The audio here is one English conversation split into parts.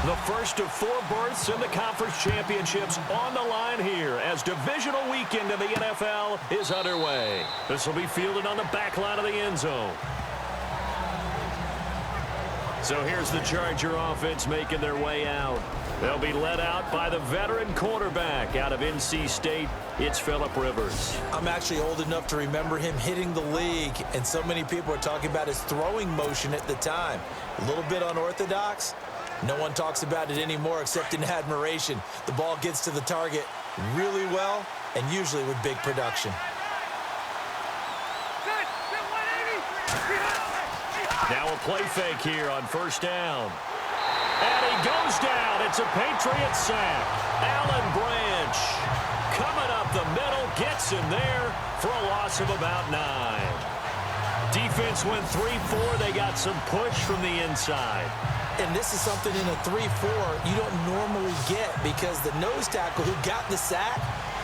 The first of 4 berths in the conference championships on the line here as divisional weekend in the NFL is underway. This will be fielded on the back line of the end zone. So here's the Charger offense making their way out. They'll be led out by the veteran quarterback out of NC State. It's Phillip Rivers. I'm actually old enough to remember him hitting the league, and so many people are talking about his throwing motion at the time. A little bit unorthodox. No one talks about it anymore except in admiration. The ball gets to the target really well and usually with big production. Now a play fake here on first down. And he goes down. It's a Patriots sack. Allen Branch coming up the middle, gets him there for a loss of about 9. Defense went 3-4. They got some push from the inside. And this is something in a 3-4 you don't normally get because the nose tackle who got the sack,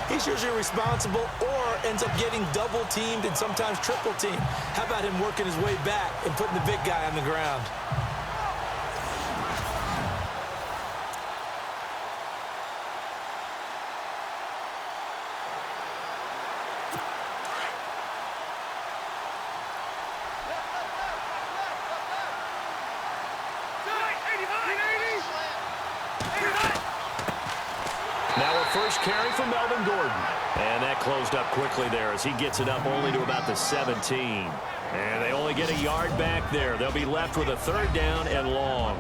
he's usually responsible or ends up getting double-teamed and sometimes triple-teamed. How about him working his way back and putting the big guy on the ground? Now a first carry for Melvin Gordon. And that closed up quickly there as he gets it up only to about the 17. And they only get a yard back there. They'll be left with a 3rd down and long.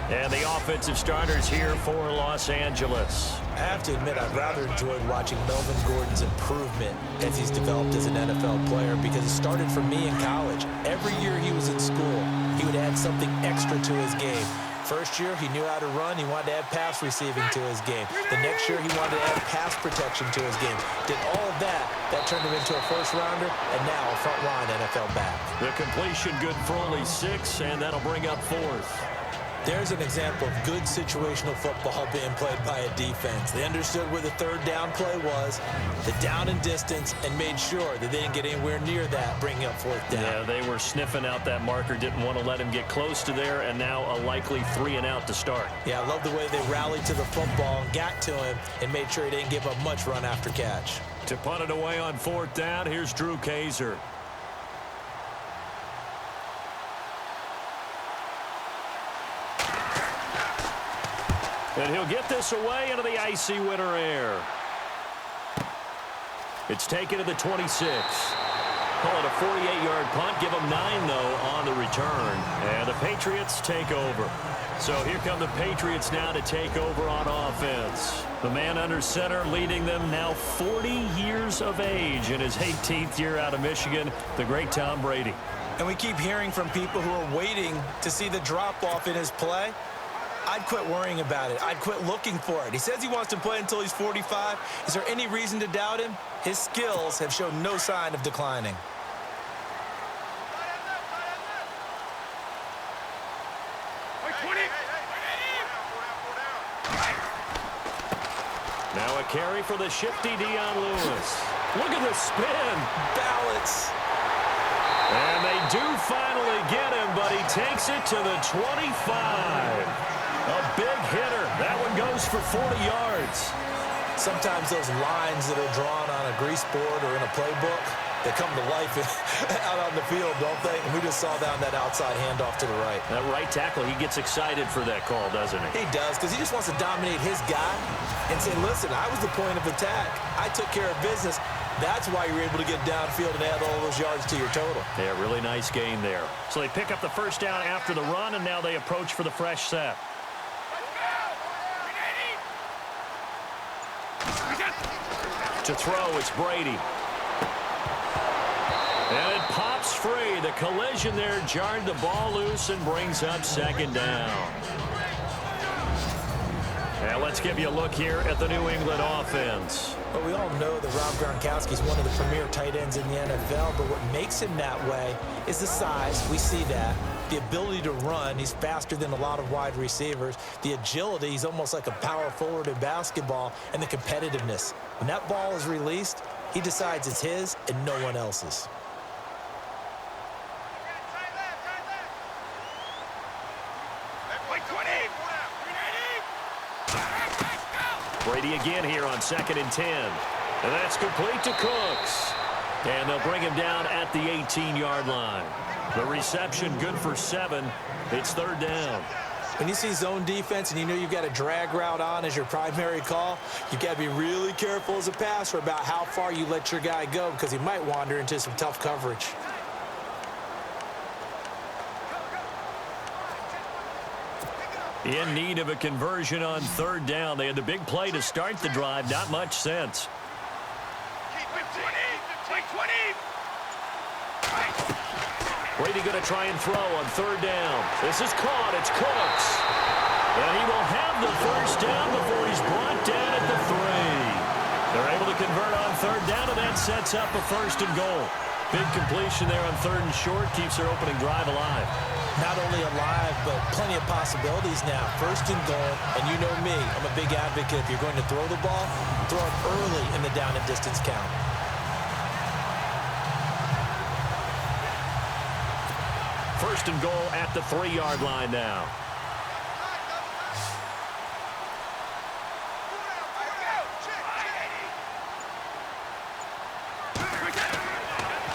And the offensive starters here for Los Angeles. I have to admit, I've rather enjoyed watching Melvin Gordon's improvement as he's developed as an NFL player because it started for me in college. Every year he was in school, he would add something extra to his game. First year, he knew how to run. He wanted to add pass receiving to his game. The next year, he wanted to add pass protection to his game. Did all of that. That turned him into a first-rounder, and now a front-line NFL back. The completion good for only 6, and that'll bring up 4th. There's an example of good situational football being played by a defense. They understood where the 3rd down play was, the down and distance, and made sure that they didn't get anywhere near that, bringing up 4th down. Yeah, they were sniffing out that marker, didn't want to let him get close to there, and now a likely 3 and out to start. Yeah, I love the way they rallied to the football and got to him and made sure he didn't give up much run after catch. To punt it away on 4th down, here's Drew Kaiser. And he'll get this away into the icy winter air. It's taken to the 26. Call it a 48-yard punt. Give them 9, though, on the return. And the Patriots take over. So here come the Patriots now to take over on offense. The man under center leading them now 40 years of age in his 18th year out of Michigan, the great Tom Brady. And we keep hearing from people who are waiting to see the drop-off in his play. I'd quit worrying about it. I'd quit looking for it. He says he wants to play until he's 45. Is there any reason to doubt him? His skills have shown no sign of declining. Now a carry for the shifty Dion Lewis. Look at the spin. Balance. And they do finally get him, but he takes it to the 25. A big hitter. That one goes for 40 yards. Sometimes those lines that are drawn on a grease board or in a playbook, they come to life out on the field, don't they? And we just saw down that outside handoff to the right. That right tackle, he gets excited for that call, doesn't he? He does, because he just wants to dominate his guy and say, listen, I was the point of attack. I took care of business. That's why you're able to get downfield and add all those yards to your total. Yeah, really nice gain there. So they pick up the first down after the run, and now they approach for the fresh set. To throw, it's Brady. And it pops free. The collision there jarred the ball loose and brings up 2nd down. Now let's give you a look here at the New England offense. Well, we all know that Rob Gronkowski is one of the premier tight ends in the NFL, but what makes him that way is the size. We see that. The ability to run. He's faster than a lot of wide receivers. The agility. He's almost like a power forward in basketball. And the competitiveness. When that ball is released, he decides it's his and no one else's. Brady again here on 2nd and 10. And that's complete to Cooks. And they'll bring him down at the 18-yard line. The reception good for 7. It's 3rd down. When you see zone defense and you know you've got a drag route on as your primary call, you've got to be really careful as a passer about how far you let your guy go because he might wander into some tough coverage. In need of a conversion on 3rd down. They had the big play to start the drive. Not much sense. Brady going to try and throw on 3rd down. This is caught. It's Cooks. And he will have the first down before he's brought down at the 3. They're able to convert on 3rd down, and that sets up a 1st and goal. Big completion there on 3rd and short. Keeps their opening drive alive. Not only alive, but plenty of possibilities now. 1st and goal, and you know me, I'm a big advocate. If you're going to throw the ball, throw it early in the down and distance count. First and goal at the 3-yard line now.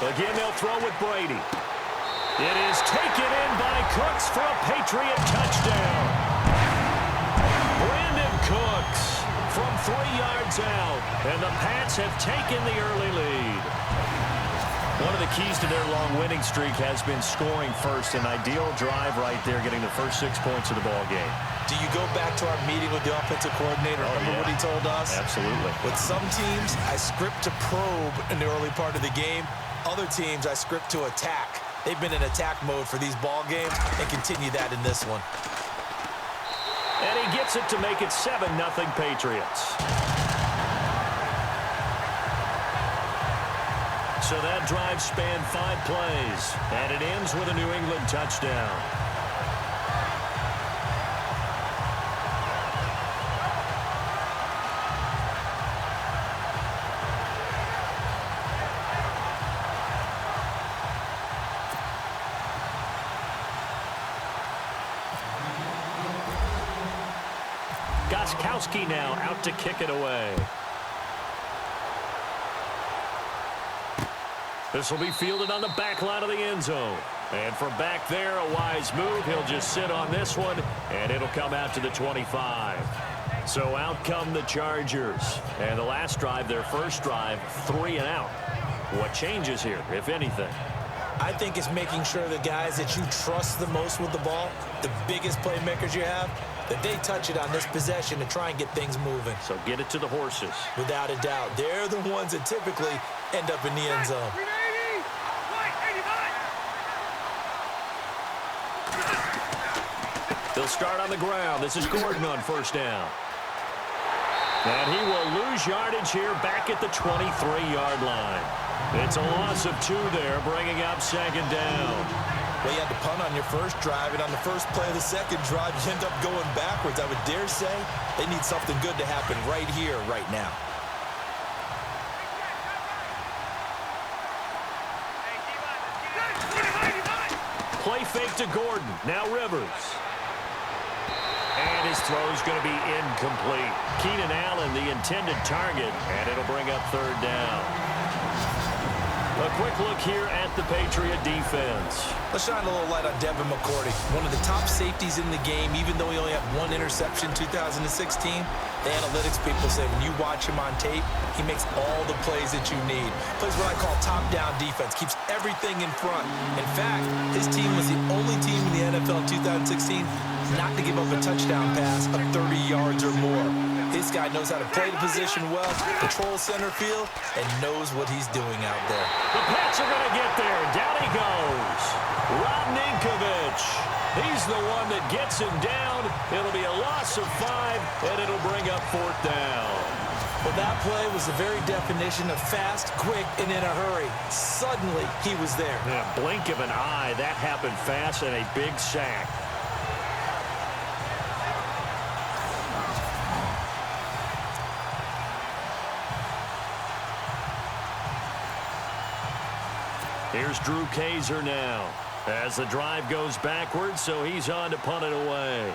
Again, they'll throw with Brady. It is taken in by Cooks for a Patriot touchdown. Brandon Cooks from 3 yards out, and the Pats have taken the early lead. One of the keys to their long winning streak has been scoring first. An ideal drive right there, getting the first 6 points of the ball game. Do you go back to our meeting with the offensive coordinator? Remember what he told us? Absolutely. With some teams, I script to probe in the early part of the game. Other teams, I script to attack. They've been in attack mode for these ball games and continue that in this one. And he gets it to make it 7-0 Patriots. So that drive spanned 5 plays, and it ends with a New England touchdown. Gostkowski now out to kick it away. This will be fielded on the back line of the end zone. And from back there, a wise move. He'll just sit on this one, and it'll come out to the 25. So out come the Chargers. And the last drive, their first drive, 3 and out. What changes here, if anything? I think it's making sure the guys that you trust the most with the ball, the biggest playmakers you have, that they touch it on this possession to try and get things moving. So get it to the horses. Without a doubt. They're the ones that typically end up in the end zone. They'll start on the ground. This is Gordon on first down. And he will lose yardage here back at the 23-yard line. It's a loss of 2 there, bringing up 2nd down. Well, you had to punt on your first drive, and on the first play of the second drive, you end up going backwards. I would dare say they need something good to happen right here, right now. Play fake to Gordon. Now Rivers. And his throw's going to be incomplete. Keenan Allen, the intended target, and it'll bring up 3rd down. A quick look here at the Patriot defense. Let's shine a little light on Devin McCourty. One of the top safeties in the game, even though he only had 1 interception in 2016. The analytics people say when you watch him on tape, he makes all the plays that you need. Plays what I call top-down defense, keeps everything in front. In fact, his team was the only team in the NFL in 2016 not to give up a touchdown pass of 30 yards or more. This guy knows how to play the position well, control center field, and knows what he's doing out there. The Pats are going to get there. Down he goes. Rob Ninkovich. He's the one that gets him down. It'll be a loss of 5, and it'll bring up 4th down. Well, that play was the very definition of fast, quick, and in a hurry. Suddenly, he was there. In a blink of an eye, that happened fast, and a big sack. Here's Drew Kaiser now as the drive goes backwards, so he's on to punt it away.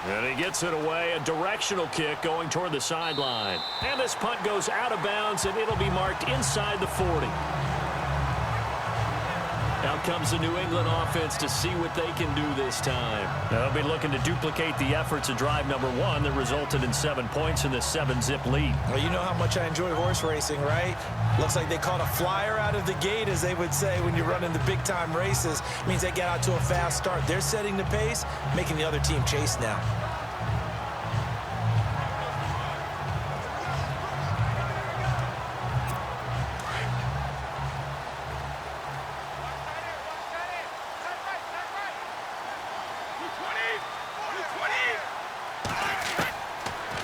And he gets it away, a directional kick going toward the sideline. And this punt goes out of bounds, and it'll be marked inside the 40. Out comes the New England offense to see what they can do this time. They'll be looking to duplicate the efforts of drive number 1 that resulted in 7 points in this 7-zip lead. Well, you know how much I enjoy horse racing, right? Looks like they caught a flyer out of the gate, as they would say when you're running the big-time races. It means they get out to a fast start. They're setting the pace, making the other team chase now.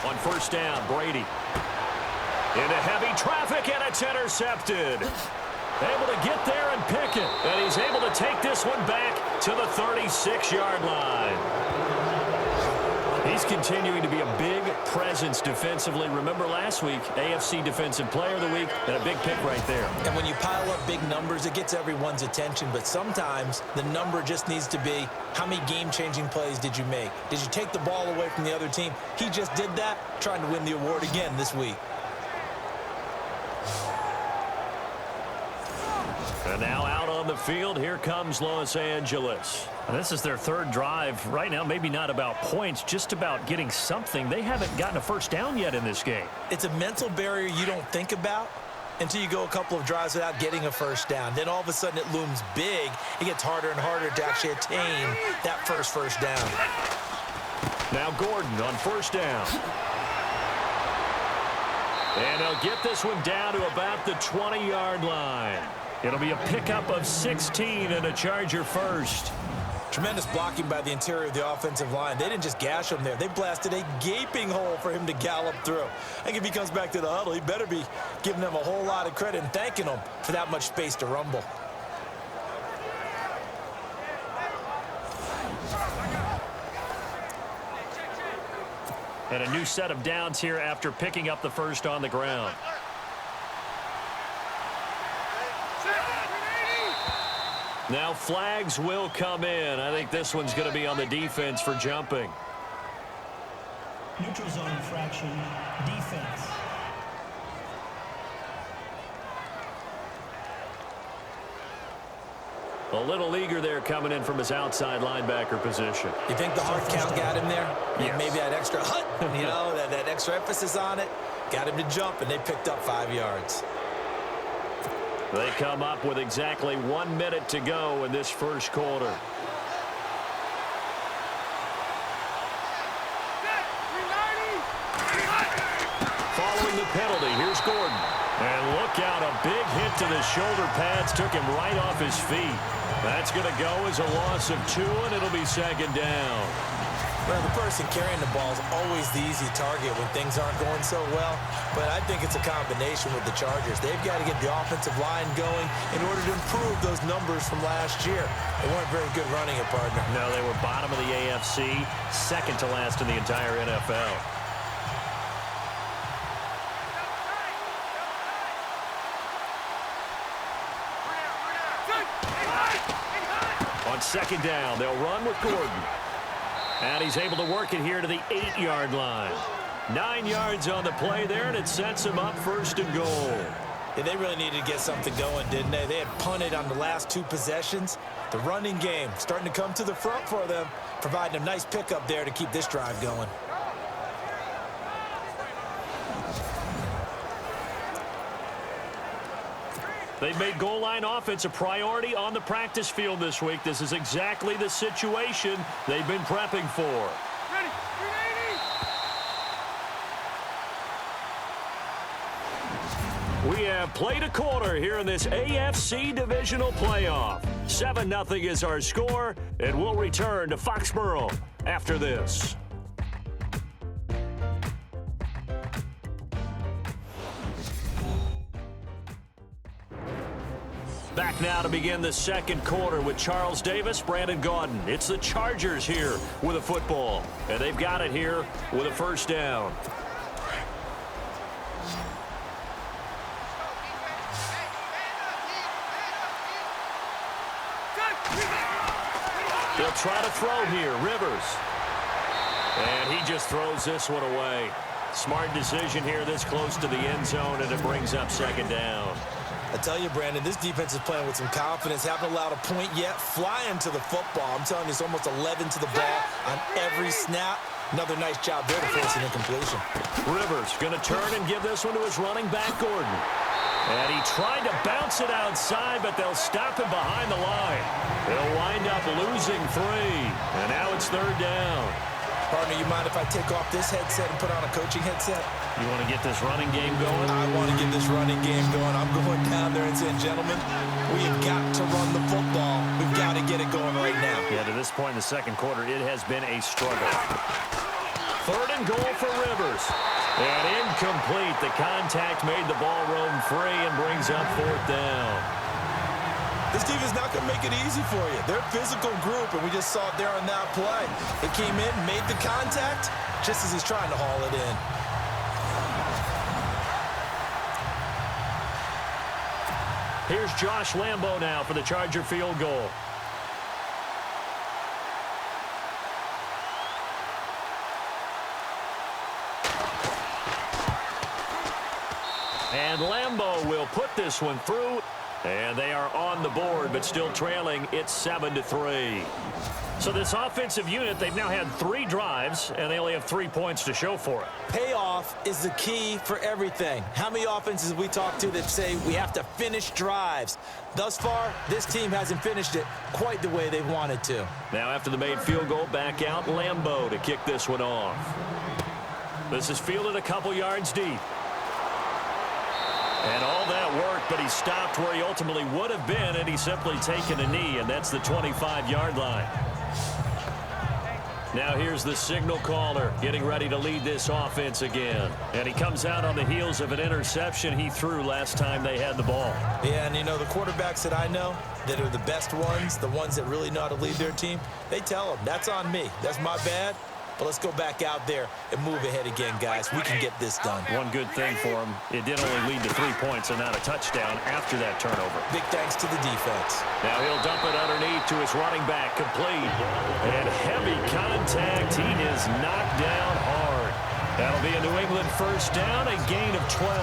On first down, Brady. Into heavy traffic, and it's intercepted. Able to get there and pick it. And he's able to take this one back to the 36-yard line. He's continuing to be a big presence defensively. Remember last week, AFC Defensive Player of the Week, and a big pick right there. And when you pile up big numbers, it gets everyone's attention. But sometimes the number just needs to be, how many game-changing plays did you make? Did you take the ball away from the other team? He just did that, trying to win the award again this week. And now out on the field, here comes Los Angeles. And this is their third drive. Right now, maybe not about points, just about getting something. They haven't gotten a first down yet in this game. It's a mental barrier you don't think about until you go a couple of drives without getting a first down. Then all of a sudden it looms big. It gets harder and harder to actually attain that first down. Now Gordon on first down. And he'll get this one down to about the 20-yard line. It'll be a pickup of 16 and a Charger first. Tremendous blocking by the interior of the offensive line. They didn't just gash him there. They blasted a gaping hole for him to gallop through. I think if he comes back to the huddle, he better be giving them a whole lot of credit and thanking them for that much space to rumble. And a new set of downs here after picking up the first on the ground. Now flags will come in. I think this one's going to be on the defense for jumping. Neutral zone infraction, defense. A little eager there coming in from his outside linebacker position. You think the hard count got him there? Yes. Maybe that extra hut, you know, that extra emphasis on it, got him to jump, and they picked up 5 yards. They come up with exactly 1 minute to go in this first quarter. Following the penalty, here's Gordon. And look out, a big hit to the shoulder pads took him right off his feet. That's going to go as a loss of 2, and it'll be second down. Well, the person carrying the ball is always the easy target when things aren't going so well. But I think it's a combination with the Chargers. They've got to get the offensive line going in order to improve those numbers from last year. They weren't very good running it, partner. No, they were bottom of the AFC, second to last in the entire NFL. On second down, they'll run with Gordon. And he's able to work it here to the 8-yard line. 9 yards on the play there, and it sets him up first and goal. Yeah, they really needed to get something going, didn't they? They had punted on the last 2 possessions. The running game starting to come to the front for them, providing a nice pickup there to keep this drive going. They've made goal line offense a priority on the practice field this week. This is exactly the situation they've been prepping for. We have played a quarter here in this AFC divisional playoff. 7-0 is our score, and we'll return to Foxborough after this. Back now to begin the second quarter with Charles Davis, Brandon Gaudin. It's the Chargers here with a football, and they've got it here with a first down. They'll try to throw here. Rivers. And he just throws this one away. Smart decision here this close to the end zone, and it brings up second down. I tell you, Brandon, this defense is playing with some confidence. Haven't allowed a point yet. Flying to the football. I'm telling you, it's almost 11 to the ball on every snap. Another nice job there to force an incompletion. Rivers going to turn and give this one to his running back, Gordon. And he tried to bounce it outside, but they'll stop him behind the line. He'll wind up losing 3. And now it's third down. Partner, you mind if I take off this headset and put on a coaching headset? You want to get this running game going? I want to get this running game going. I'm going down there and saying, gentlemen, we have got to run the football. We've got to get it going right now. Yeah, to this point in the second quarter, it has been a struggle. Third and goal for Rivers. And incomplete. The contact made the ball roam free and brings up fourth down. This team is not going to make it easy for you. They're a physical group, and we just saw it there on that play. It came in, made the contact, just as he's trying to haul it in. Here's Josh Lambo now for the Charger field goal. And Lambo will put this one through. And they are on the board, but still trailing. It's 7-3. So this offensive unit, they've now had 3 drives, and they only have 3 points to show for it. Payoff is the key for everything. How many offenses have we talked to that say we have to finish drives? Thus far, this team hasn't finished it quite the way they wanted to. Now after the made field goal, back out Lambo to kick this one off. This is fielded a couple yards deep. And all that work, but he stopped where he ultimately would have been, and he's simply taken a knee, and that's the 25-yard line. Now here's the signal caller getting ready to lead this offense again. And he comes out on the heels of an interception he threw last time they had the ball. Yeah, and you know, the quarterbacks that I know that are the best ones, the ones that really know how to lead their team, they tell them, that's on me. That's my bad. But let's go back out there and move ahead again, guys. We can get this done. One good thing for him, it did only lead to 3 points and not a touchdown after that turnover. Big thanks to the defense. Now he'll dump it underneath to his running back, complete. And heavy contact. He is knocked down hard. That'll be a New England first down, a gain of 12.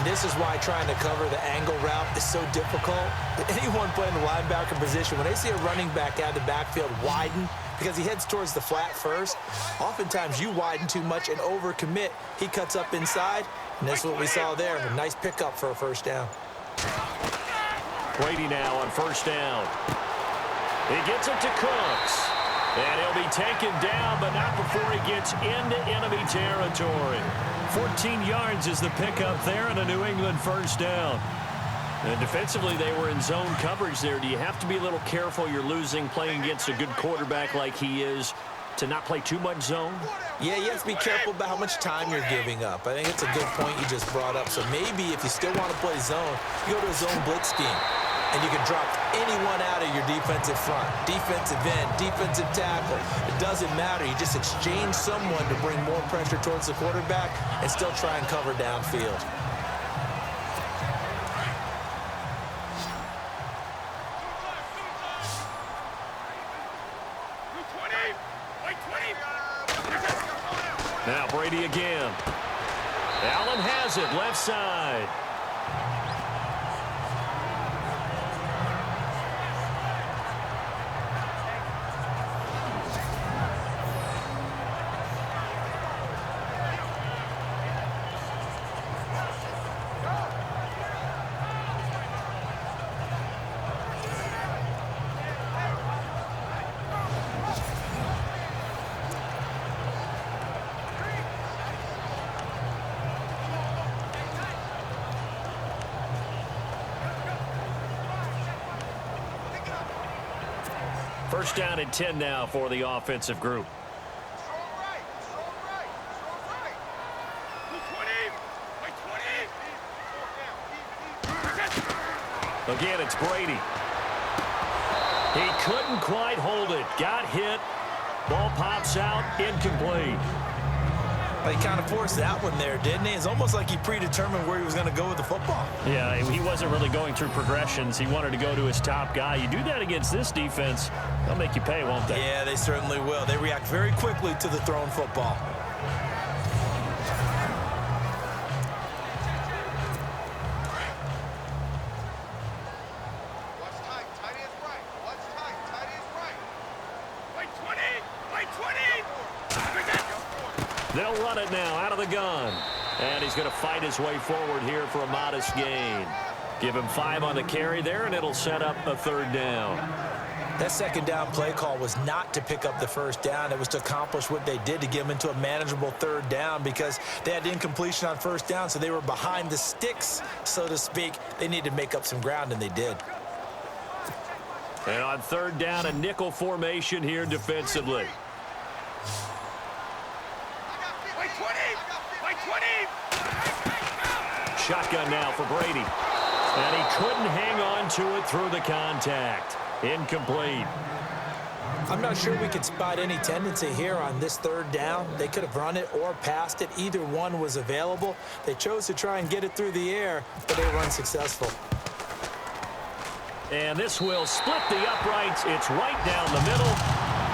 And this is why trying to cover the angle route is so difficult. Anyone playing the linebacker position, when they see a running back out of the backfield widen, because he heads towards the flat first, oftentimes you widen too much and overcommit. He cuts up inside, and that's what we saw there. A nice pickup for a first down. Brady now on first down. He gets it to Cooks. And he'll be taken down, but not before he gets into enemy territory. 14 yards is the pickup there, and a New England first down. And defensively, they were in zone coverage there. Do you have to be a little careful? You're losing, playing against a good quarterback like he is, to not play too much zone? Yeah, you have to be careful about how much time you're giving up. I think it's a good point you just brought up. So maybe if you still want to play zone, you go to a zone blitz scheme. And you can drop anyone out of your defensive front, defensive end, defensive tackle. It doesn't matter. You just exchange someone to bring more pressure towards the quarterback and still try and cover downfield. Now Brady again. Allen has it, left side. First down and 10 now for the offensive group. Again, it's Brady. He couldn't quite hold it. Got hit. Ball pops out. Incomplete. But he kind of forced that one there, didn't he? It's almost like he predetermined where he was going to go with the football. Yeah, he wasn't really going through progressions. He wanted to go to his top guy. You do that against this defense, they'll make you pay, won't they? Yeah, they certainly will. They react very quickly to the thrown football. They'll run it now out of the gun. And he's going to fight his way forward here for a modest gain. Give him 5 on the carry there, and it'll set up a 3rd down. That 2nd down play call was not to pick up the 1st down. It was to accomplish what they did, to get them into a manageable 3rd down, because they had incompletion on 1st down, so they were behind the sticks, so to speak. They needed to make up some ground, and they did. And on 3rd down, a nickel formation here defensively. Shotgun now for Brady. And he couldn't hang on to it through the contact. Incomplete. I'm not sure we could spot any tendency here on this 3rd down. They could have run it or passed it. Either one was available. They chose to try and get it through the air, but they were unsuccessful. And this will split the uprights. It's right down the middle.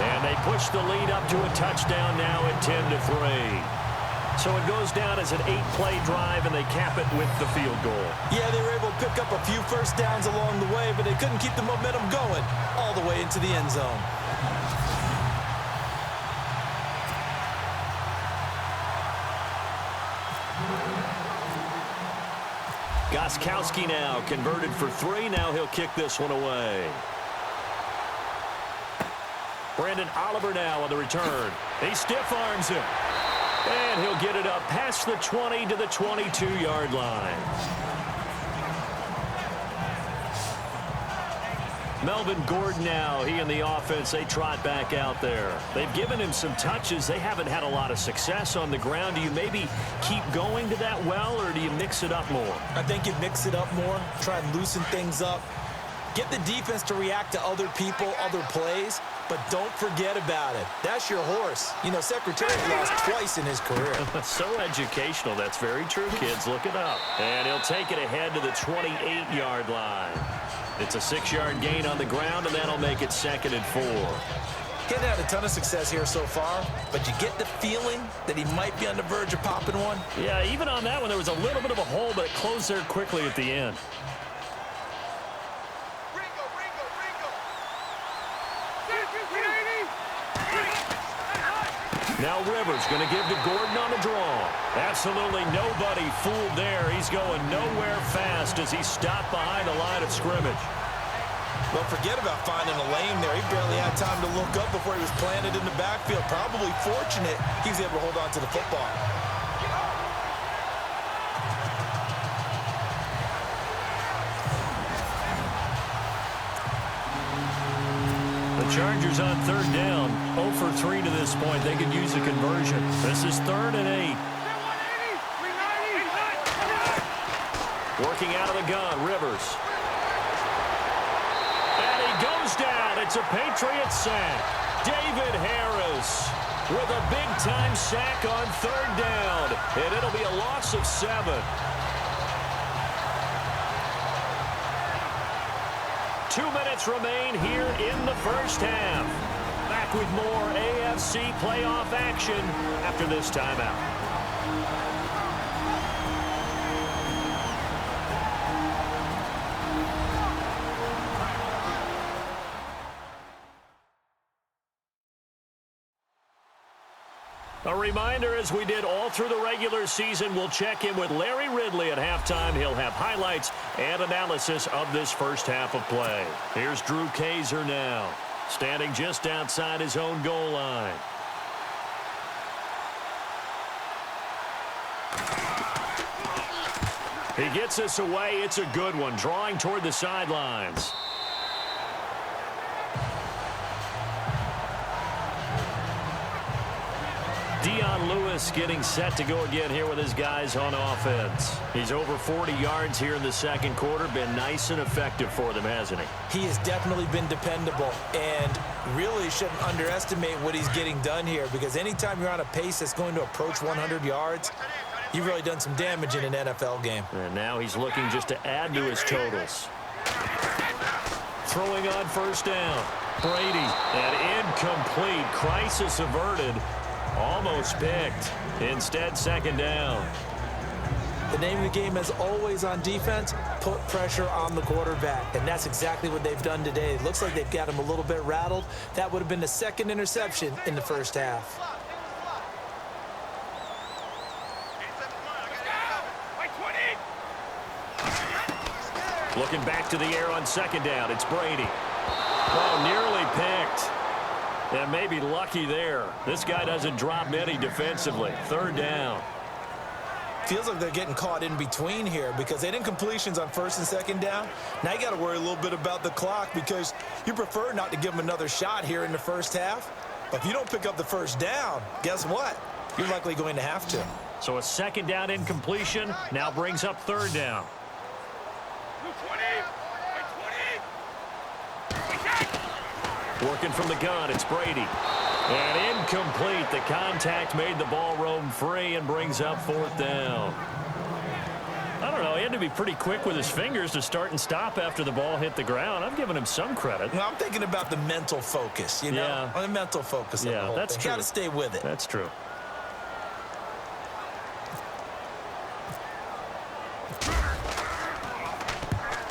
And they push the lead up to a touchdown now at 10-3. So it goes down as an 8-play drive, and they cap it with the field goal. Yeah, they were able to pick up a few 1st downs along the way, but they couldn't keep the momentum going all the way into the end zone. Gostkowski now converted for 3. Now he'll kick this one away. Brandon Oliver now on the return. He stiff arms him. And he'll get it up past the 20 to the 22-yard line. Melvin Gordon now, he and the offense, they trot back out there. They've given him some touches. They haven't had a lot of success on the ground. Do you maybe keep going to that well, or do you mix it up more? I think you mix it up more, try and loosen things up. Get the defense to react to other people, other plays, but don't forget about it. That's your horse. You know, Secretary lost twice in his career. So educational. That's very true, kids. Look it up. And he'll take it ahead to the 28-yard line. It's a 6-yard gain on the ground, and that'll make it 2nd and 4. He hasn't had a ton of success here so far, but you get the feeling that he might be on the verge of popping one. Yeah, even on that one, there was a little bit of a hole, but it closed there quickly at the end. Now Rivers going to give to Gordon on the draw. Absolutely nobody fooled there. He's going nowhere fast as he stopped behind the line of scrimmage. Well, forget about finding a lane there. He barely had time to look up before he was planted in the backfield. Probably fortunate he was able to hold on to the football. The Chargers on 3rd down, 0 for 3 to this point. They could use a conversion. This is 3rd and 8. Working out of the gun, Rivers. And he goes down. It's a Patriots sack. David Harris with a big-time sack on 3rd down. And it'll be a loss of 7. 2 minutes remain here in the first half. Back with more AFC playoff action after this timeout. A reminder, as we did all through the regular season, we'll check in with Larry Ridley at halftime. He'll have highlights and analysis of this first half of play. Here's Drew Kaiser now, standing just outside his own goal line. He gets us away. It's a good one, drawing toward the sidelines. Dion Lewis getting set to go again here with his guys on offense. He's over 40 yards here in the second quarter. Been nice and effective for them, hasn't he? He has definitely been dependable, and really shouldn't underestimate what he's getting done here, because anytime you're on a pace that's going to approach 100 yards, you've really done some damage in an NFL game. And now he's looking just to add to his totals. Throwing on first down. Brady, and incomplete. Crisis averted. Almost picked. Instead, second down. The name of the game is always on defense, put pressure on the quarterback. And that's exactly what they've done today. It looks like they've got him a little bit rattled. That would have been the second interception in the first half. Looking back to the air on second down. It's Brady. Oh, nearly picked. And maybe lucky there. This guy doesn't drop many defensively. Third down. Feels like they're getting caught in between here because they didn't completions on first and second down. Now you got to worry a little bit about the clock because you prefer not to give them another shot here in the first half. But if you don't pick up the first down, guess what? You're likely going to have to. So a second down incompletion now brings up third down. Working from the gun, it's Brady. And incomplete. The contact made the ball roam free and brings up fourth down. I don't know. He had to be pretty quick with his fingers to start and stop after the ball hit the ground. I'm giving him some credit. Well, I'm thinking about the mental focus, you know? Yeah. The mental focus of the whole that's thing. true. Got to stay with it. That's true.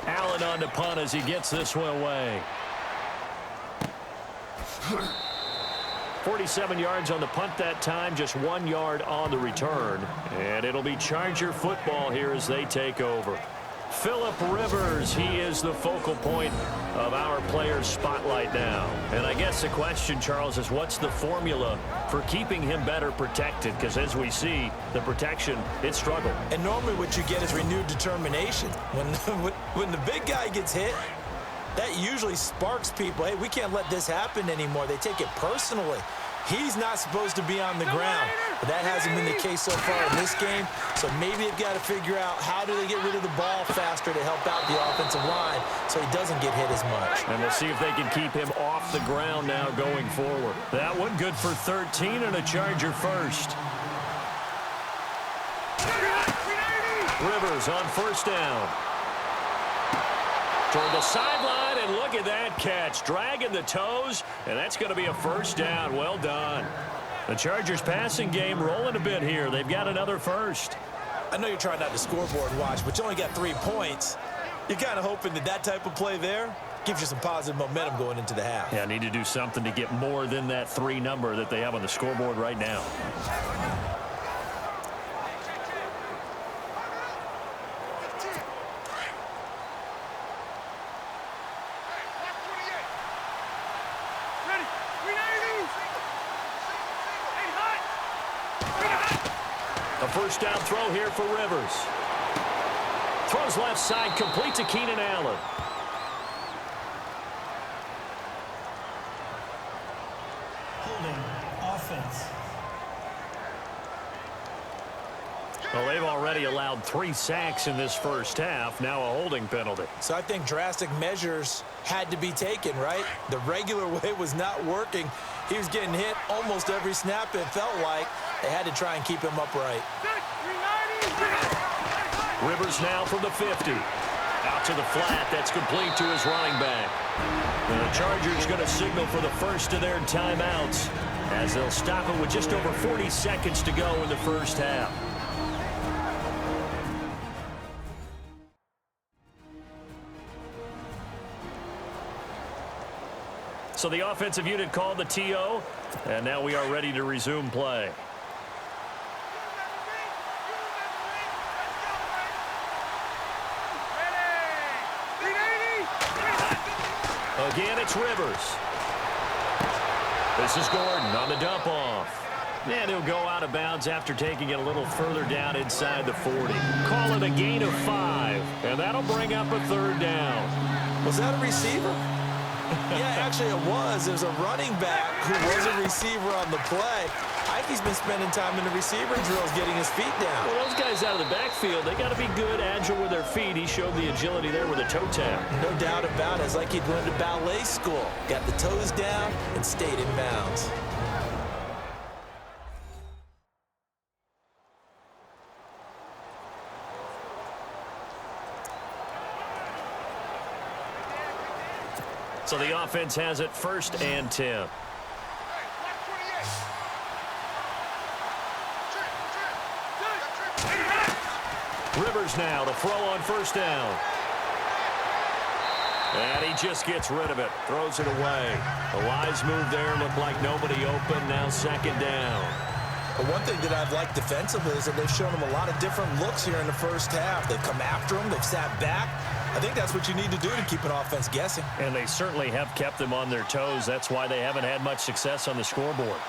Allen on to punt as he gets this one away. 47 yards on the punt that time, just 1 yard on the return. And it'll be Charger football here as they take over. Phillip Rivers, he is the focal point of our players' spotlight now. And I guess the question, Charles, is what's the formula for keeping him better protected? Because as we see, the protection, it struggled. And normally what you get is renewed determination. When the big guy gets hit, that usually sparks people. Hey, we can't let this happen anymore. They take it personally. He's not supposed to be on the ground. But that hasn't been the case so far in this game. So maybe they've got to figure out how do they get rid of the ball faster to help out the offensive line so he doesn't get hit as much. And we'll see if they can keep him off the ground now going forward. That one good for 13 and a Charger first. Rivers on first down. Toward the sideline, and look at that catch. Dragging the toes, and that's going to be a first down. Well done. The Chargers passing game rolling a bit here. They've got another first. I know you're trying not to scoreboard watch, but you only got 3 points. You're kind of hoping that type of play there gives you some positive momentum going into the half. Yeah, need to do something to get more than that 3 number that they have on the scoreboard right now. A first down throw here for Rivers. Throws left side, complete to Keenan Allen. Holding offense. Well, they've already allowed 3 sacks in this first half. Now a holding penalty. So I think drastic measures had to be taken, right? The regular way was not working. He was getting hit almost every snap, it felt like. They had to try and keep him upright. Rivers now from the 50. Out to the flat. That's complete to his running back. And the Chargers going to signal for the first of their timeouts as they'll stop it with just over 40 seconds to go in the first half. So the offensive unit called the TO, and now we are ready to resume play. Again, it's Rivers. This is Gordon on the dump off. And he'll go out of bounds after taking it a little further down inside the 40. Call it a gain of 5, and that'll bring up a third down. Was that a receiver? Yeah, actually it was. There's a running back who was a receiver on the play. Ikey's been spending time in the receiver drills getting his feet down. Well, those guys out of the backfield, they got to be good, agile with their feet. He showed the agility there with a toe tap. No doubt about it. It's like he'd run to ballet school. Got the toes down and stayed in bounds. So the offense has it 1st and 10. Rivers now to throw on 1st down. And he just gets rid of it. Throws it away. A wise move there. Looked like nobody open. Now 2nd down. But one thing that I've liked defensively is that they've shown him a lot of different looks here in the first half. They've come after him. They've sat back. I think that's what you need to do to keep an offense guessing. And they certainly have kept them on their toes. That's why they haven't had much success on the scoreboard.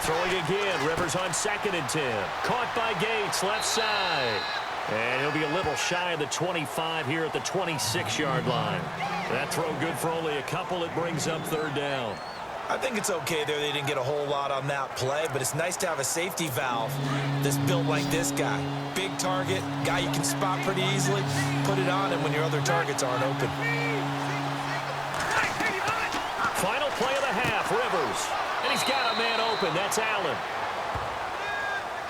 Throwing again. Rivers on 2nd and 10. Caught by Gates, left side. And he'll be a little shy of the 25 here at the 26-yard line. That throw good for only a couple. It brings up 3rd down. I think it's okay there. They didn't get a whole lot on that play, but it's nice to have a safety valve that's built like this guy. Big target, guy you can spot pretty easily. Put it on him when your other targets aren't open. Final play of the half, Rivers. And he's got a man open. That's Allen.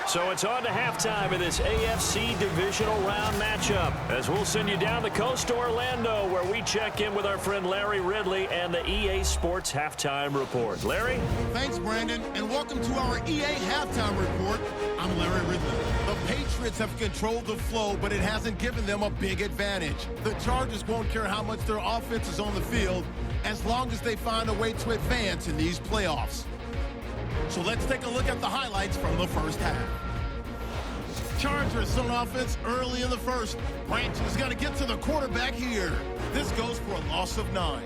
So it's on to halftime of this AFC divisional round matchup, as we'll send you down the coast to Orlando, where we check in with our friend Larry Ridley and the EA Sports Halftime Report. Larry? Thanks, Brandon, and welcome to our EA Halftime Report. I'm Larry Ridley. The Patriots have controlled the flow, but it hasn't given them a big advantage. The Chargers won't care how much their offense is on the field, as long as they find a way to advance in these playoffs. So let's take a look at the highlights from the first half. Chargers on offense early in the first. Branch is going to get to the quarterback here. This goes for a loss of 9.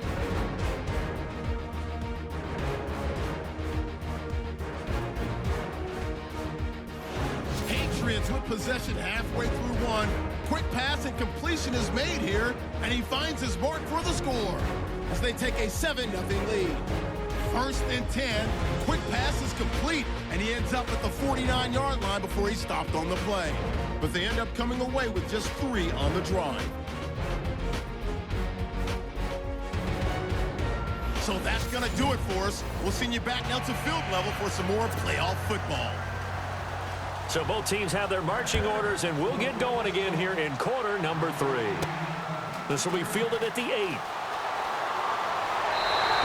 Patriots with possession halfway through 1. Quick pass and completion is made here, and he finds his mark for the score as they take a 7-0 lead. 1st and 10. Quick pass is complete, and he ends up at the 49-yard line before he stopped on the play. But they end up coming away with just 3 on the drive. So that's going to do it for us. We'll send you back now to field level for some more playoff football. So both teams have their marching orders, and we'll get going again here in quarter number 3. This will be fielded at the 8.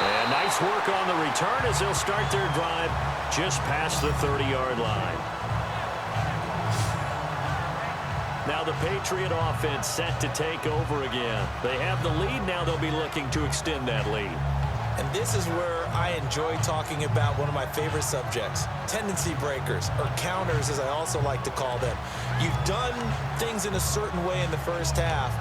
And nice work on the return as they'll start their drive just past the 30-yard line. Now the Patriot offense set to take over again. They have the lead. Now they'll be looking to extend that lead. And this is where I enjoy talking about one of my favorite subjects, tendency breakers, or counters as I also like to call them. You've done things in a certain way in the first half,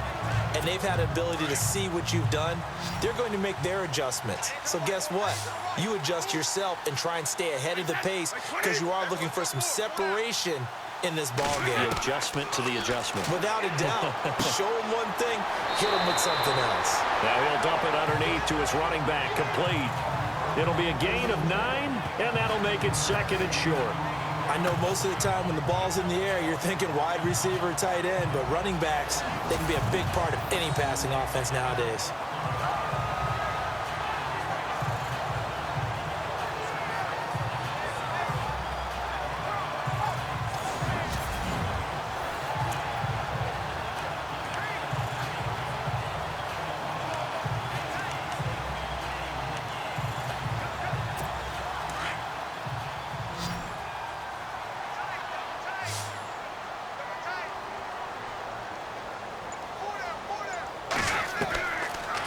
and they've had an ability to see what you've done. They're going to make their adjustments. So guess what? You adjust yourself and try and stay ahead of the pace, because you are looking for some separation in this ball game. The adjustment to the adjustment. Without a doubt. Show him one thing, hit him with something else. Now he'll dump it underneath to his running back, complete. It'll be a gain of 9, and that'll make it 2nd and short. I know most of the time when the ball's in the air, you're thinking wide receiver, tight end, but running backs, they can be a big part of any passing offense nowadays.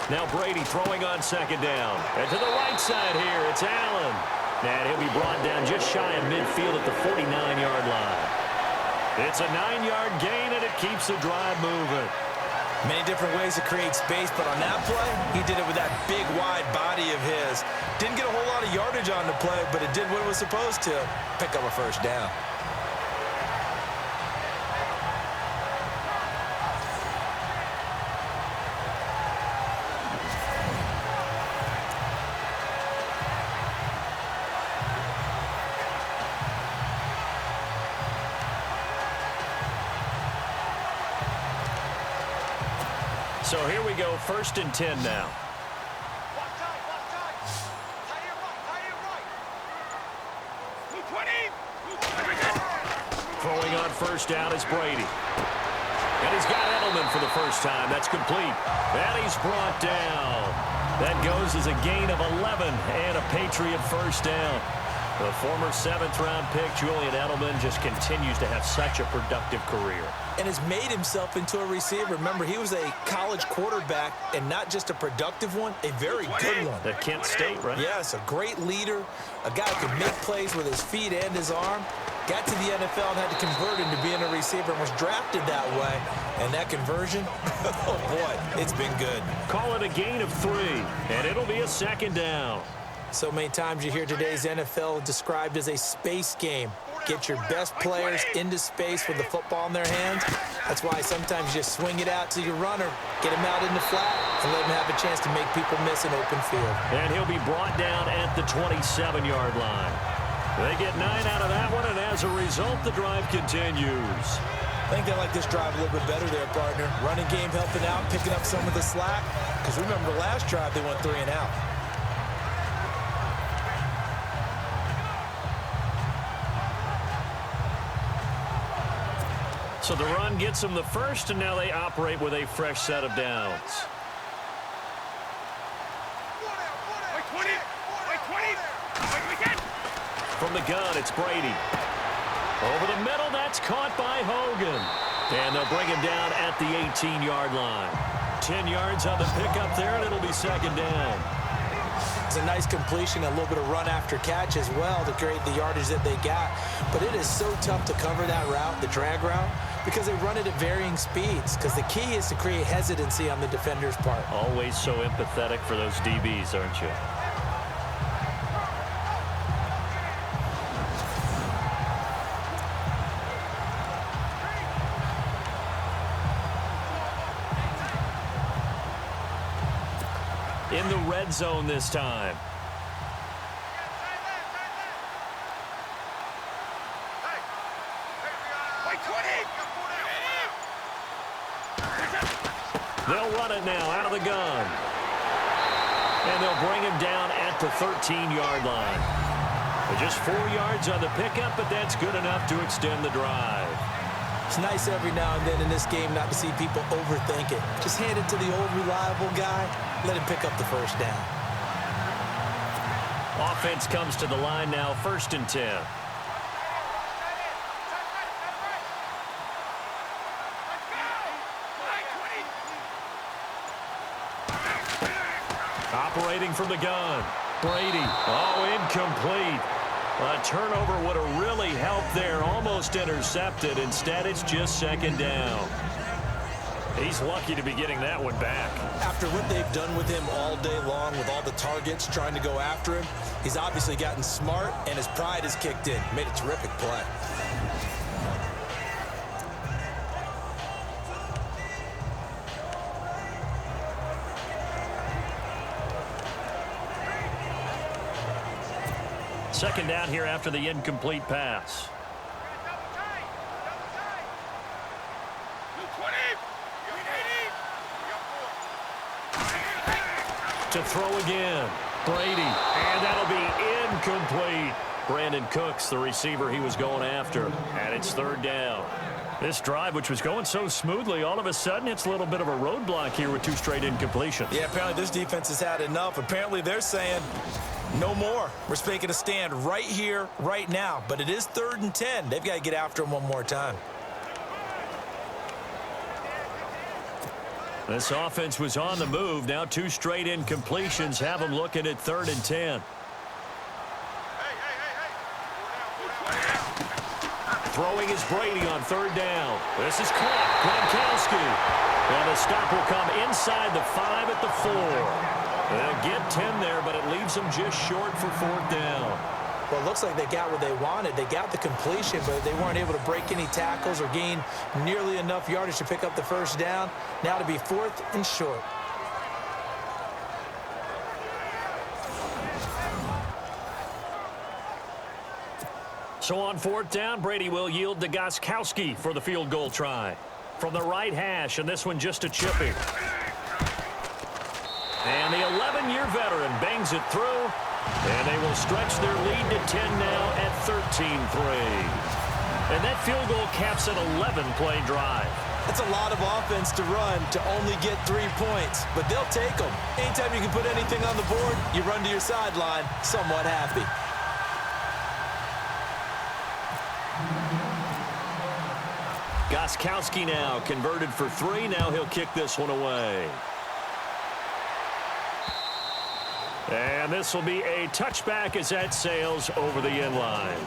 Now Brady throwing on 2nd down. And to the right side here, it's Allen. And he'll be brought down just shy of midfield at the 49-yard line. It's a 9-yard gain, and it keeps the drive moving. Many different ways to create space, but on that play, he did it with that big, wide body of his. Didn't get a whole lot of yardage on the play, but it did what it was supposed to, pick up a 1st down. So here we go, 1st and 10 now. Throwing on 1st down is Brady. And he's got Edelman for the first time. That's complete. And he's brought down. That goes as a gain of 11 and a Patriot 1st down. The former 7th-round pick, Julian Edelman, just continues to have such a productive career. And has made himself into a receiver. Remember, he was a college quarterback, and not just a productive one, a very good one. At Kent State, right? Yes, a great leader, a guy who can make plays with his feet and his arm. Got to the NFL and had to convert into being a receiver and was drafted that way. And that conversion, oh boy, it's been good. Call it a gain of 3, and it'll be a 2nd down. So many times you hear today's NFL described as a space game. Get your best players into space with the football in their hands. That's why sometimes you just swing it out to your runner, get him out in the flat, and let him have a chance to make people miss an open field. And he'll be brought down at the 27-yard line. They get 9 out of that one, and as a result, the drive continues. I think they like this drive a little bit better there, partner. Running game helping out, picking up some of the slack. Because remember, last drive they went 3 and out. So the run gets them the first, and now they operate with a fresh set of downs. From the gun, it's Brady. Over the middle, that's caught by Hogan. And they'll bring him down at the 18-yard line. 10 yards on the pickup there, and it'll be 2nd down. It's a nice completion, a little bit of run after catch as well to create the yardage that they got. But it is so tough to cover that route, the drag route, because they run it at varying speeds. Because the key is to create hesitancy on the defender's part. Always so empathetic for those DBs, aren't you? In the red zone this time. They'll run it now out of the gun. And they'll bring him down at the 13-yard line. Just 4 yards on the pickup, but that's good enough to extend the drive. It's nice every now and then in this game not to see people overthink it. Just hand it to the old reliable guy. Let him pick up the 1st down. Offense comes to the line now, 1st and 10. Operating from the gun. Brady. Oh, incomplete. A turnover would have really helped there. Almost intercepted. Instead, it's just 2nd down. He's lucky to be getting that one back. After what they've done with him all day long with all the targets trying to go after him, he's obviously gotten smart, and his pride has kicked in. Made a terrific play. Second down here after the incomplete pass. To throw again. Brady. And that'll be incomplete. Brandon Cooks, the receiver he was going after. And it's 3rd down. This drive, which was going so smoothly, all of a sudden it's a little bit of a roadblock here with 2 straight incompletions. Yeah, apparently this defense has had enough. Apparently they're saying no more. We're making a stand right here, right now. But it is 3rd and 10. They've got to get after him one more time. This offense was on the move. Now 2 straight incompletions have them looking at 3rd and 10. Throwing is Brady on 3rd down. This is caught. Gronkowski. And the stop will come inside the 5 at the 4. They'll get 10 there, but it leaves them just short for 4th down. Well, it looks like they got what they wanted. They got the completion, but they weren't able to break any tackles or gain nearly enough yardage to pick up the 1st down. Now to be 4th and short. So on 4th down, Brady will yield to Gronkowski for the field goal try. From the right hash, and this one just a chipping. And the 11-year veteran bangs it through, and they will stretch their lead to 10 now at 13-3. And that field goal caps an 11-play drive. That's a lot of offense to run to only get 3 points, but they'll take them. Anytime you can put anything on the board, you run to your sideline somewhat happy. Gostkowski now converted for 3. Now he'll kick this one away. And this will be a touchback as that sails over the end line.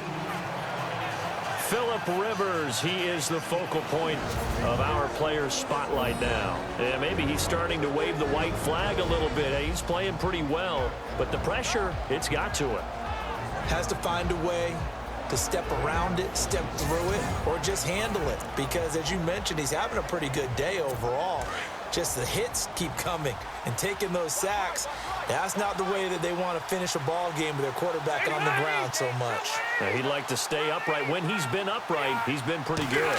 Phillip Rivers, he is the focal point of our players' spotlight now. And maybe he's starting to wave the white flag a little bit. He's playing pretty well, but the pressure, it's got to him. Has to find a way to step around it, step through it, or just handle it. Because as you mentioned, he's having a pretty good day overall. Just the hits keep coming and taking those sacks. That's not the way that they want to finish a ball game with their quarterback on the ground so much. Now, he'd like to stay upright. When he's been upright, he's been pretty good.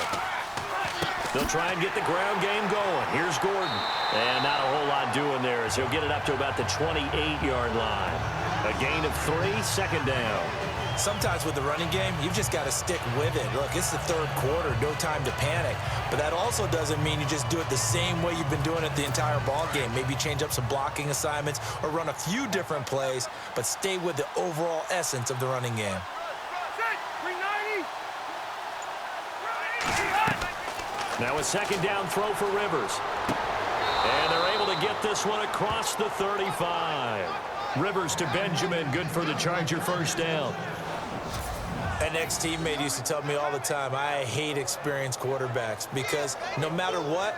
They'll try and get the ground game going. Here's Gordon. And not a whole lot doing there as he'll get it up to about the 28-yard line. A gain of 3, second down. Sometimes with the running game, you've just got to stick with it. Look, it's the third quarter, no time to panic. But that also doesn't mean you just do it the same way you've been doing it the entire ball game. Maybe change up some blocking assignments or run a few different plays, but stay with the overall essence of the running game. Now a second down throw for Rivers. And they're able to get this one across the 35. Rivers to Benjamin, good for the Charger first down. An ex-teammate used to tell me all the time, I hate experienced quarterbacks because no matter what,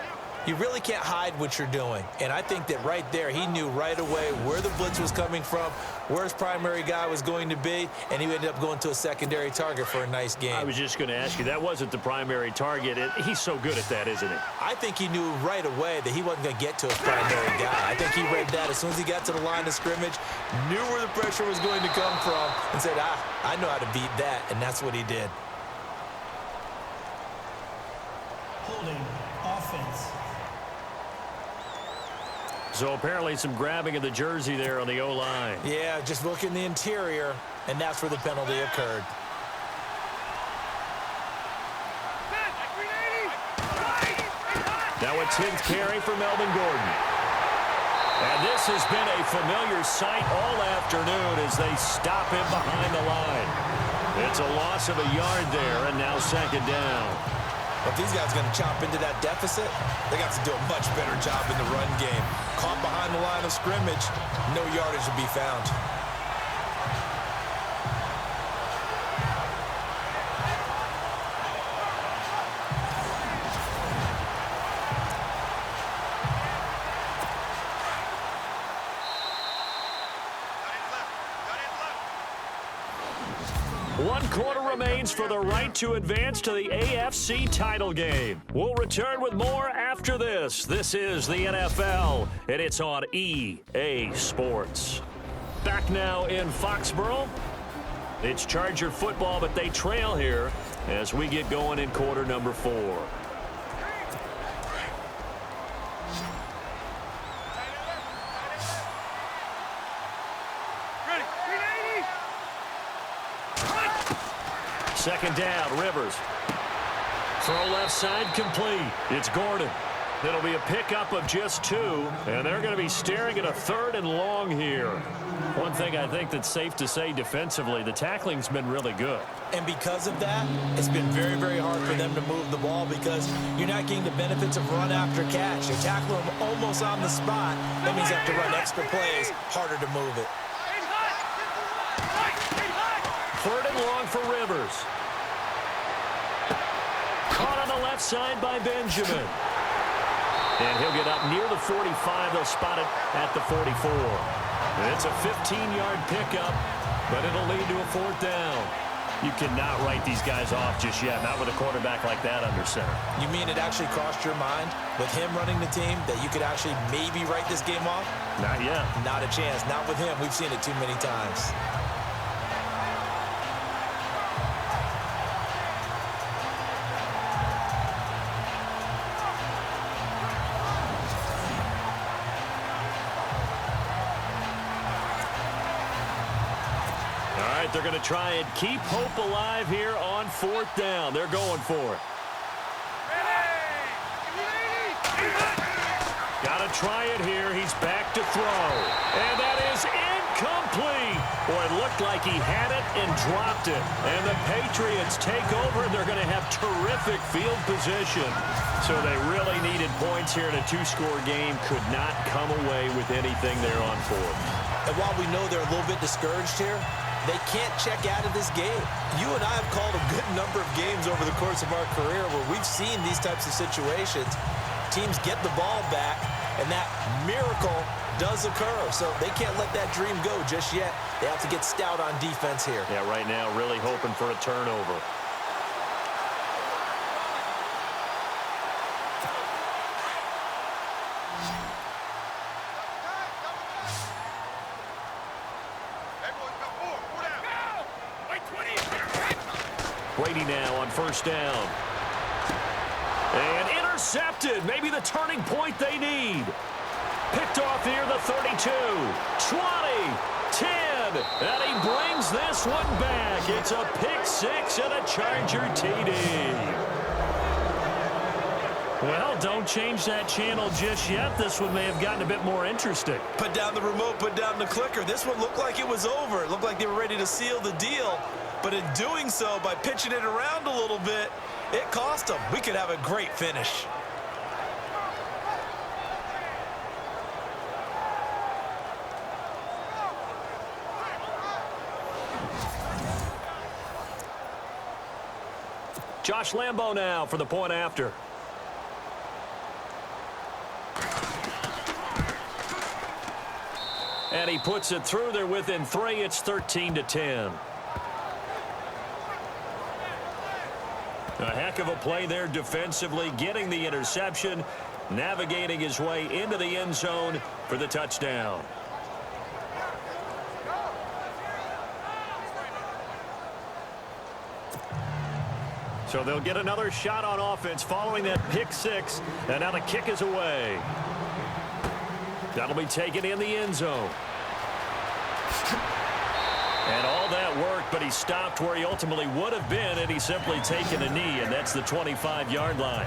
you really can't hide what you're doing. And I think that right there, he knew right away where the blitz was coming from, where his primary guy was going to be, and he ended up going to a secondary target for a nice game. I was just going to ask you, that wasn't the primary target. He's so good at that, isn't he? I think he knew right away that he wasn't going to get to his primary guy. I think he read that as soon as he got to the line of scrimmage, knew where the pressure was going to come from, and said, I know how to beat that, and that's what he did. Holding offense. So apparently some grabbing of the jersey there on the O-line. Yeah, just look in the interior, and that's where the penalty occurred. Now a 10th carry for Melvin Gordon. And this has been a familiar sight all afternoon as they stop him behind the line. It's a loss of a yard there, and now second down. If these guys are going to chop into that deficit, they got to do a much better job in the run game. Caught behind the line of scrimmage, no yardage to be found. One quarter remains for the right to advance to the AFC title game. We'll return with more after this. This is the NFL, and it's on EA Sports. Back now in Foxborough. It's Charger football, but they trail here as we get going in quarter number 4. Second down, Rivers. Throw left side complete. It's Gordon. It'll be a pickup of just 2, and they're going to be staring at a 3rd and long here. One thing I think that's safe to say defensively, the tackling's been really good. And because of that, it's been very, very hard for them to move the ball because you're not getting the benefits of run after catch. You're tackling them almost on the spot. That means you have to run extra plays, harder to move it. 3rd and long for Rivers. Caught on the left side by Benjamin. And he'll get up near the 45. They'll spot it at the 44. It's a 15-yard pickup, but it'll lead to a 4th down. You cannot write these guys off just yet, not with a quarterback like that under center. You mean it actually crossed your mind with him running the team that you could actually maybe write this game off? Not yet. Not a chance. Not with him. We've seen it too many times. but they're going to try and keep hope alive here on 4th down. They're going for it. Got to try it here. He's back to throw. And that is incomplete. Boy, it looked like he had it and dropped it. And the Patriots take over. They're going to have terrific field position. So they really needed points here in a 2-score game. Could not come away with anything there on 4th. And while we know they're a little bit discouraged here, they can't check out of this game. You and I have called a good number of games over the course of our career where we've seen these types of situations. Teams get the ball back, and that miracle does occur. So they can't let that dream go just yet. They have to get stout on defense here. Yeah, right now really hoping for a turnover. Brady now on 1st down. And intercepted. Maybe the turning point they need. Picked off near the 32. 20. 10. And he brings this one back. It's a pick 6 and a Charger TD. Well, don't change that channel just yet. This one may have gotten a bit more interesting. Put down the remote, put down the clicker. This one looked like it was over. It looked like they were ready to seal the deal. But in doing so, by pitching it around a little bit, it cost them. We could have a great finish. Josh Lambo now for the point after. And he puts it through. They're within 3. It's 13-10. A heck of a play there defensively, getting the interception, navigating his way into the end zone for the touchdown. So they'll get another shot on offense following that pick 6, and now the kick is away. That'll be taken in the end zone. And all that worked, but he stopped where he ultimately would have been, and he's simply taken a knee, and that's the 25-yard line.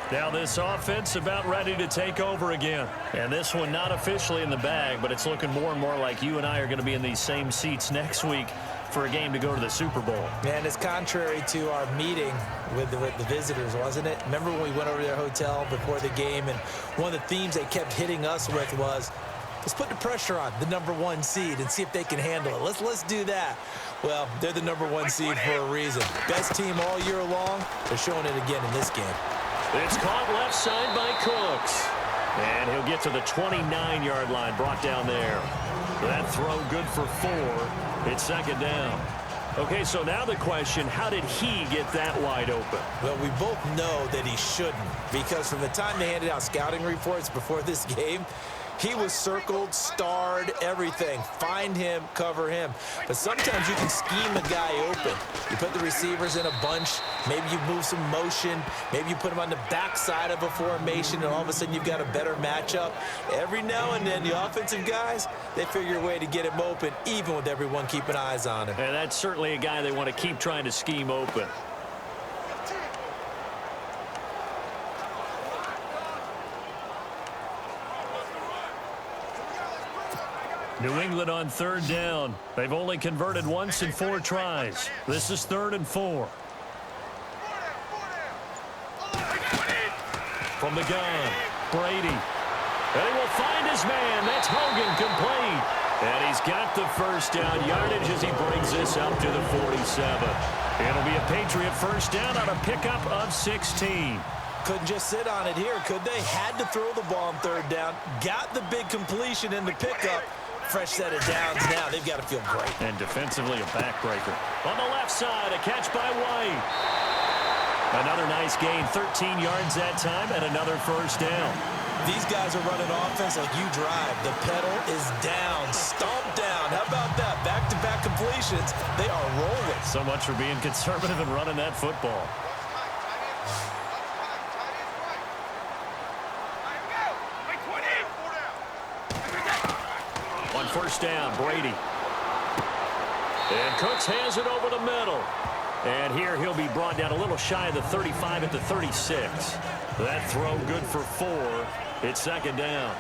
Now this offense about ready to take over again. And this one not officially in the bag, but it's looking more and more like you and I are going to be in these same seats next week for a game to go to the Super Bowl. And it's contrary to our meeting with the visitors, wasn't it? Remember when we went over to their hotel before the game, and one of the themes they kept hitting us with was, let's put the pressure on the #1 seed and see if they can handle it. Let's do that. Well, they're the #1 seed for a reason. Best team all year long. They're showing it again in this game. It's caught left side by Cooks. And he'll get to the 29-yard line, brought down there. That throw good for 4. It's 2nd down. Okay, so now the question, how did he get that wide open? Well, we both know that he shouldn't, because from the time they handed out scouting reports before this game, he was circled, starred, everything. Find him, cover him. But sometimes you can scheme a guy open. You put the receivers in a bunch. Maybe you move some motion. Maybe you put him on the backside of a formation, and all of a sudden you've got a better matchup. Every now and then, the offensive guys, they figure a way to get him open, even with everyone keeping eyes on him. And that's certainly a guy they want to keep trying to scheme open. New England on 3rd down. They've only converted once in 4 tries. This is 3rd and 4. From the gun, Brady. And he will find his man. That's Hogan, complete. And he's got the first down yardage as he brings this up to the 47. It'll be a Patriot first down on a pickup of 16. Couldn't just sit on it here, could they? Had to throw the ball on 3rd down. Got the big completion in the pickup. Fresh set of downs now. They've got to feel great. And defensively, a backbreaker. On the left side, a catch by White. Another nice gain, 13 yards that time, and another first down. These guys are running offense like you drive. The pedal is down, stomped down. How about that? Back-to-back completions. They are rolling. So much for being conservative and running that football. On 1st down, Brady. And Cooks has it over the middle. And here he'll be brought down a little shy of the 35 at the 36. That throw good for 4. It's second down.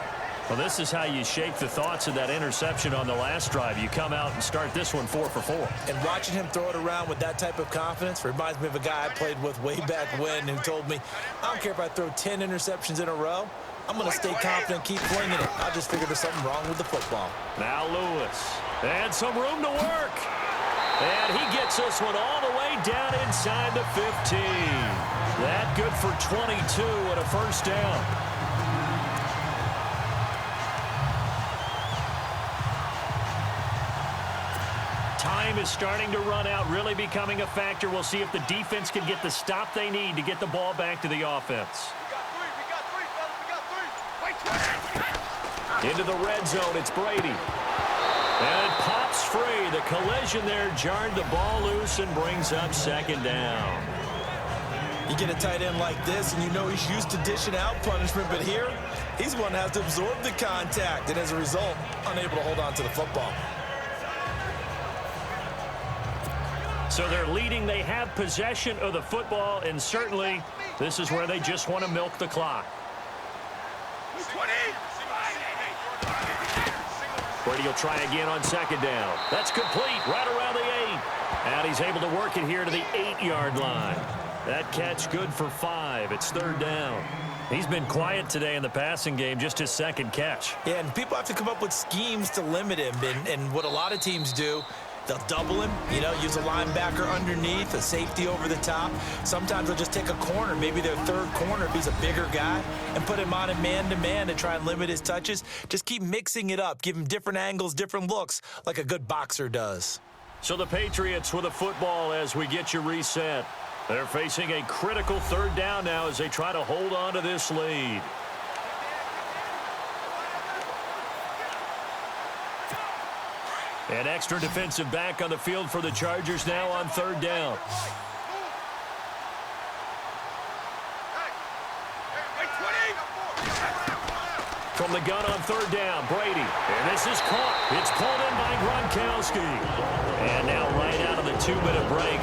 Well, this is how you shape the thoughts of that interception on the last drive. You come out and start this one 4 for 4. And watching him throw it around with that type of confidence reminds me of a guy I played with way back when who told me, I don't care if I throw 10 interceptions in a row. I'm going to stay confident, keep flinging it. I just figured there's something wrong with the football. Now Lewis. And some room to work. And he gets this one all the way down inside the 15. That good for 22 and a first down. Time is starting to run out, really becoming a factor. We'll see if the defense can get the stop they need to get the ball back to the offense. Into the red zone, it's Brady. And it pops free. The collision there jarred the ball loose and brings up second down. You get a tight end like this, and you know he's used to dishing out punishment, but here, he's the one that has to absorb the contact, and as a result, unable to hold on to the football. So they're leading. They have possession of the football, and certainly this is where they just want to milk the clock. Brady will try again on second down. That's complete right around the 8. And he's able to work it here to the 8-yard line. That catch good for 5. It's third down. He's been quiet today in the passing game, just his second catch. Yeah, and people have to come up with schemes to limit him. And what a lot of teams do, they'll double him, use a linebacker underneath, a safety over the top. Sometimes they'll just take a corner, maybe their third corner if he's a bigger guy, and put him on a man-to-man to try and limit his touches. Just keep mixing it up. Give him different angles, different looks, like a good boxer does. So the Patriots with a football as we get you reset. They're facing a critical third down now as they try to hold on to this lead. An extra defensive back on the field for the Chargers now on third down. From the gun on third down, Brady. And this is caught. It's pulled in by Gronkowski. And now right out of the 2-minute break,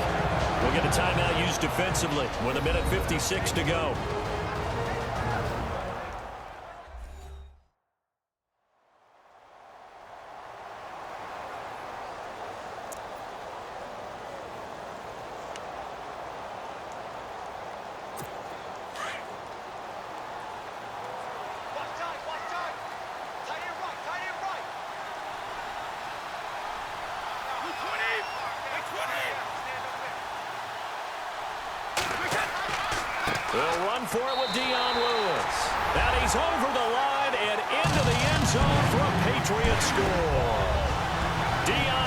we'll get a timeout used defensively with 1:56 to go. They'll run for it with Lewis. And he's over the line and into the end zone for a Patriots score.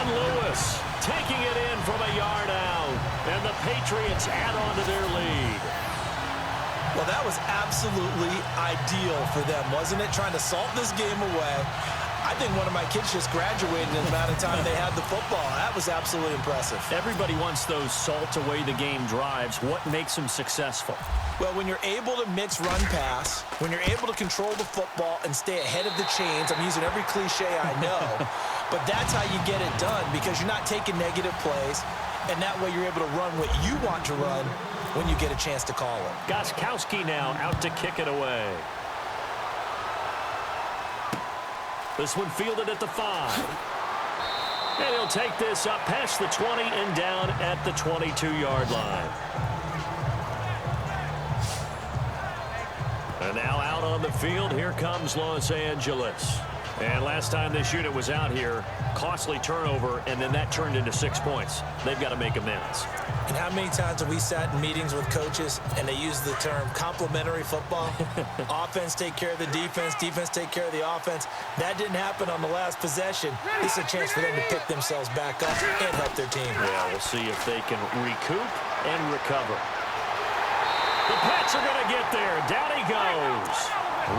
Lewis taking it in from a yard out. And the Patriots add on to their lead. Well, that was absolutely ideal for them, wasn't it? Trying to salt this game away. I think one of my kids just graduated in the amount of time they had the football. That was absolutely impressive. Everybody wants those salt away the game drives. What makes them successful? Well, when you're able to mix run-pass, when you're able to control the football and stay ahead of the chains, I'm using every cliche I know, but that's how you get it done because you're not taking negative plays, and that way you're able to run what you want to run when you get a chance to call it. Gostkowski now out to kick it away. This one fielded at the 5. And he'll take this up past the 20 and down at the 22-yard line. And now out on the field, here comes Los Angeles. And last time this unit was out here, costly turnover, and then that turned into 6 points. They've got to make amends. And how many times have we sat in meetings with coaches and they use the term complementary football? Offense take care of the defense, defense take care of the offense. That didn't happen on the last possession. This is a chance for them to pick themselves back up and help their team. Yeah, we'll see if they can recoup and recover. The Pats are going to get there. Down he goes.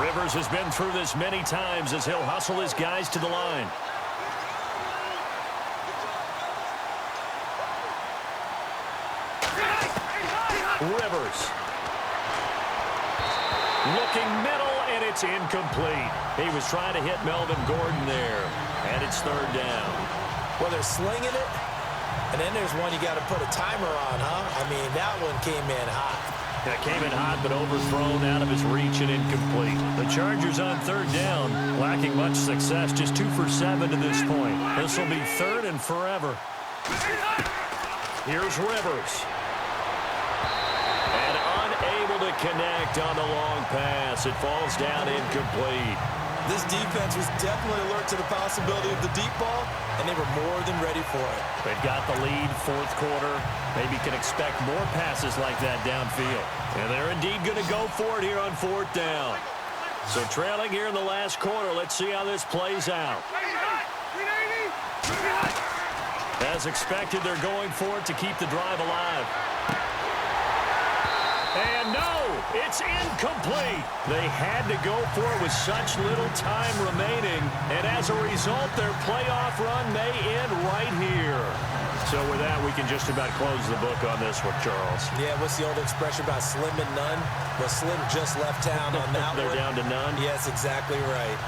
Rivers has been through this many times as he'll hustle his guys to the line. Rivers. Looking middle, and it's incomplete. He was trying to hit Melvin Gordon there, and it's third down. Well, they're slinging it, And then there's one you got to put a timer on, huh? I mean, that one came in hot. That came in hot, but overthrown, out of his reach, and incomplete. The Chargers on third down, lacking much success, just 2 for 7 to this point. This will be third and forever. Here's Rivers. And unable to connect on the long pass. It falls down incomplete. This defense was definitely alert to the possibility of the deep ball, and they were more than ready for it. They've got the lead, fourth quarter. Maybe can expect more passes like that downfield. And they're indeed going to go for it here on fourth down. So trailing here in the last quarter. Let's see how this plays out. As expected, they're going for it to keep the drive alive. And no, it's incomplete. They had to go for it with such little time remaining. And as a result, their playoff run may end right here. So with that, we can just about close the book on this one, Charles. Yeah, what's the old expression about slim and none? Well, Slim just left town on that They're one. down to none? Yes, exactly right.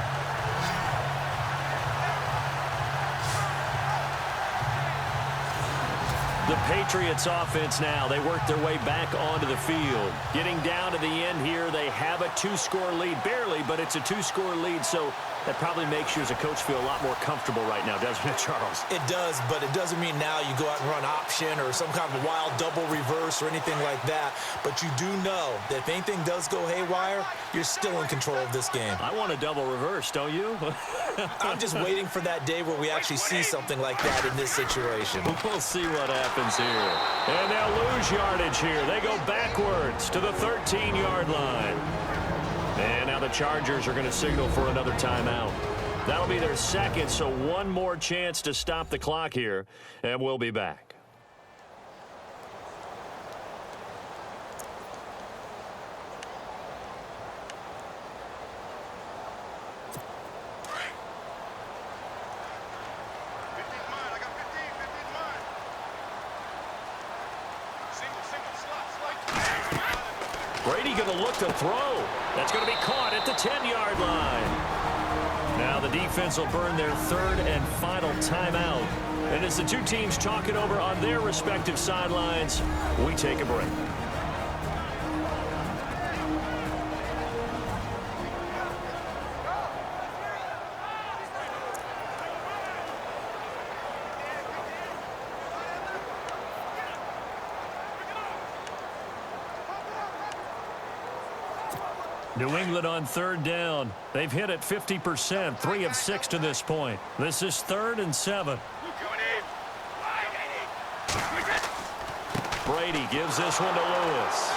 The Patriots offense now, they work their way back onto the field. Getting down to the end here, they have a 2-score lead. Barely, but it's a 2-score lead, so that probably makes you as a coach feel a lot more comfortable right now, doesn't it, Charles? It does, but it doesn't mean now you go out and run option or some kind of wild double reverse or anything like that. But you do know that if anything does go haywire, you're still in control of this game. I want a double reverse, don't you? I'm just waiting for that day where we actually see something like that in this situation. We'll see what happens here. And they'll lose yardage here. They go backwards to the 13-yard line. And now the Chargers are going to signal for another timeout. That'll be their second, so one more chance to stop the clock here, and we'll be back. Brady going to look to throw. That's going to be caught at the 10-yard line. Now the defense will burn their third and final timeout. And as the two teams talk it over on their respective sidelines, we take a break. New England on third down. They've hit it 50%, 3 of 6 to this point. This is 3rd and 7. Brady gives this one to Lewis.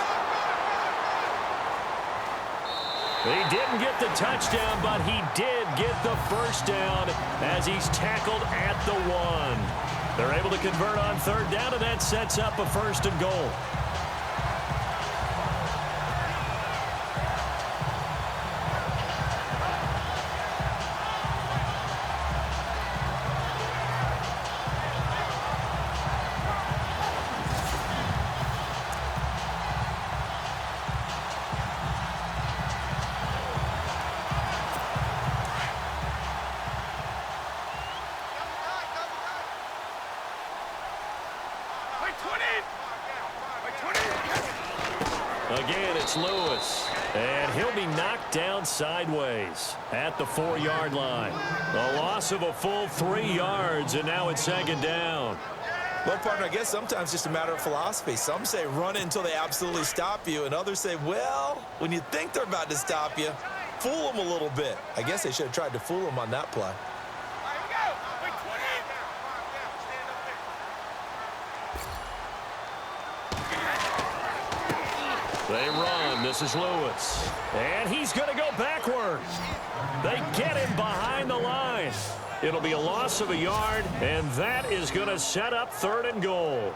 He didn't get the touchdown, but he did get the first down as he's tackled at the 1. They're able to convert on third down, and that sets up a 1st and goal. Again, it's Lewis, and he'll be knocked down sideways at the 4-yard line. A loss of a full 3 yards, and now it's 2nd down. Well, partner, I guess sometimes just a matter of philosophy. Some say run it until they absolutely stop you, and others say, well, when you think they're about to stop you, fool them a little bit. I guess they should have tried to fool them on that play. They run. This is Lewis. And he's going to go backwards. They get him behind the line. It'll be a loss of a yard, and that is going to set up 3rd and goal.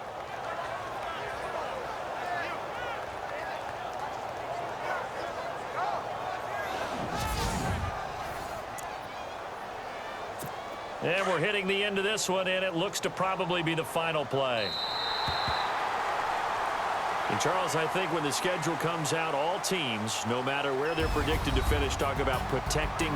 And we're hitting the end of this one, and it looks to probably be the final play. And Charles, I think when the schedule comes out, all teams, no matter where they're predicted to finish, talk about protecting